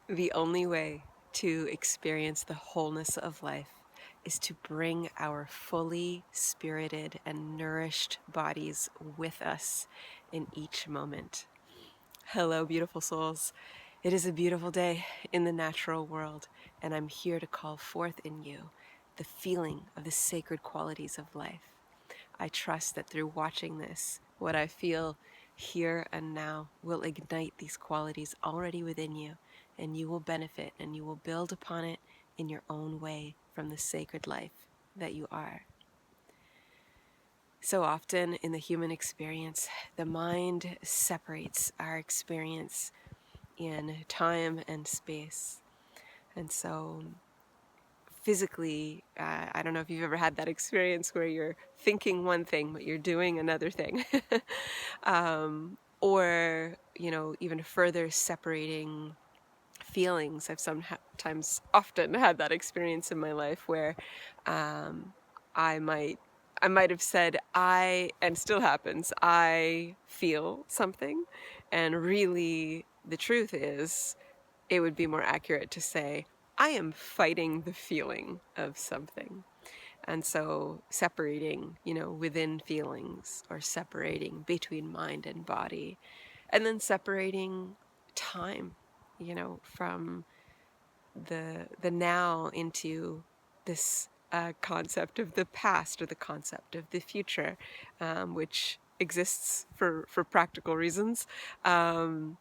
The only way to experience the wholeness of life is to bring our fully spirited and nourished bodies with us in each moment. Hello, beautiful souls. It is a beautiful day in the natural world, and I'm here to call forth in you the feeling of the sacred qualities of life. I trust that through watching this, what I feel here and now will ignite these qualities already within you, and you will benefit and you will build upon it in your own way from the sacred life that you are. So often in the human experience, the mind separates our experience in time and space. And so physically, I don't know if you've ever had that experience where you're thinking one thing, but you're doing another thing. Or, even further separating feelings. I've sometimes often had that experience in my life where I might have said and still happens, I feel something, and really the truth is it would be more accurate to say I am fighting the feeling of something. And so separating, within feelings, or separating between mind and body, and then separating time, from the now into this concept of the past or the concept of the future, which exists for practical reasons, and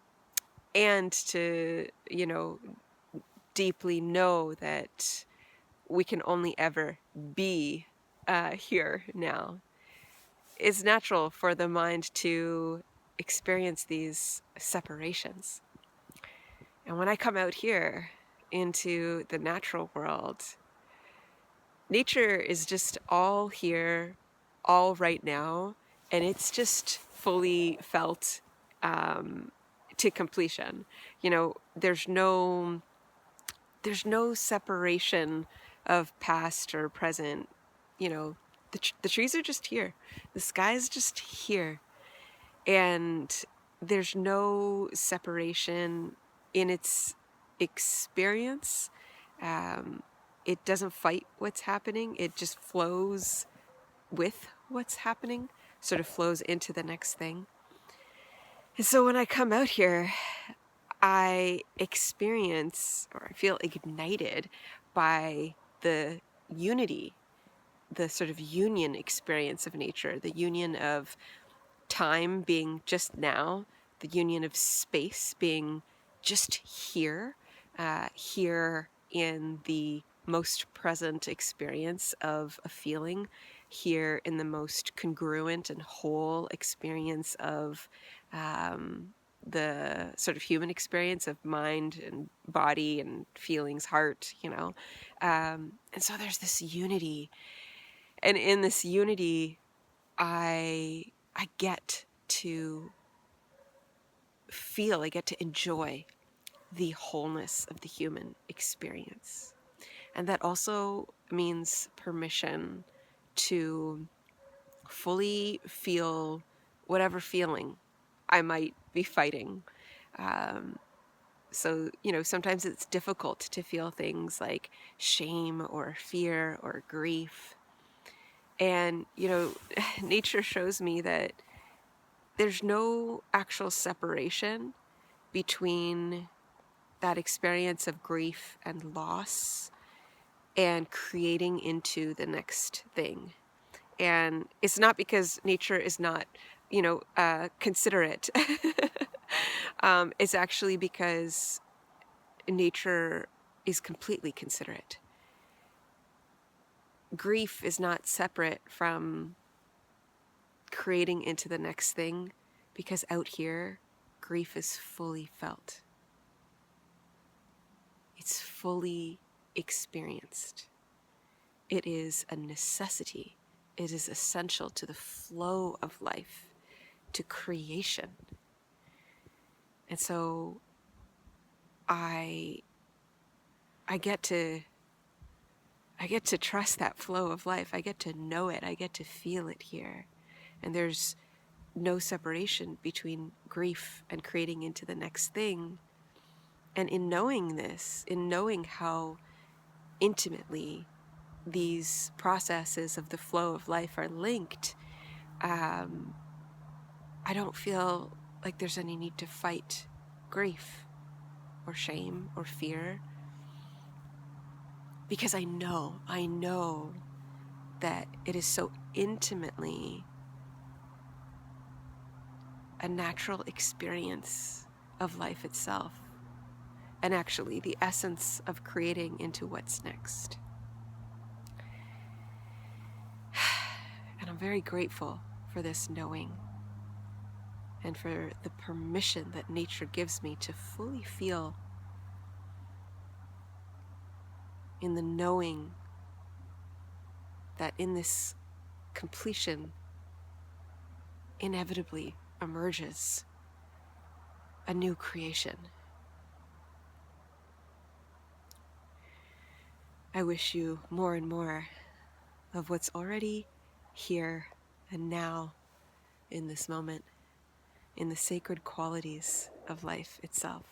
to, deeply know that we can only ever be here now. It's natural for the mind to experience these separations. And when I come out here into the natural world, nature is just all here, all right now, and it's just fully felt to completion. There's no separation of past or present. The trees are just here. The sky is just here. And there's no separation in its experience. It doesn't fight what's happening. It just flows with what's happening, sort of flows into the next thing. And so when I come out here, I experience, or I feel ignited by the unity, the sort of union experience of nature, the union of time being just now, the union of space being just here, here in the most present experience of a feeling, here in the most congruent and whole experience of the sort of human experience of mind and body and feelings, heart, and so there's this unity, and in this unity, I get to feel, I get to enjoy the wholeness of the human experience. And that also means permission to fully feel whatever feeling I might be fighting. So, sometimes it's difficult to feel things like shame or fear or grief. And, nature shows me that there's no actual separation between that experience of grief and loss and creating into the next thing. And it's not because nature is not, considerate. It's actually because nature is completely considerate. Grief is not separate from creating into the next thing, because out here, grief is fully felt. It's fully experienced. It is a necessity. It is essential to the flow of life, to creation. And so I get to trust that flow of life. I get to know it. I get to feel it here. And there's no separation between grief and creating into the next thing, And in knowing this, in knowing how intimately these processes of the flow of life are linked, I don't feel like there's any need to fight grief or shame or fear, because I know that it is so intimately a natural experience of life itself, and actually the essence of creating into what's next. And I'm very grateful for this knowing and for the permission that nature gives me to fully feel in the knowing that in this completion inevitably emerges a new creation. I wish you more and more of what's already here and now in this moment, in the sacred qualities of life itself.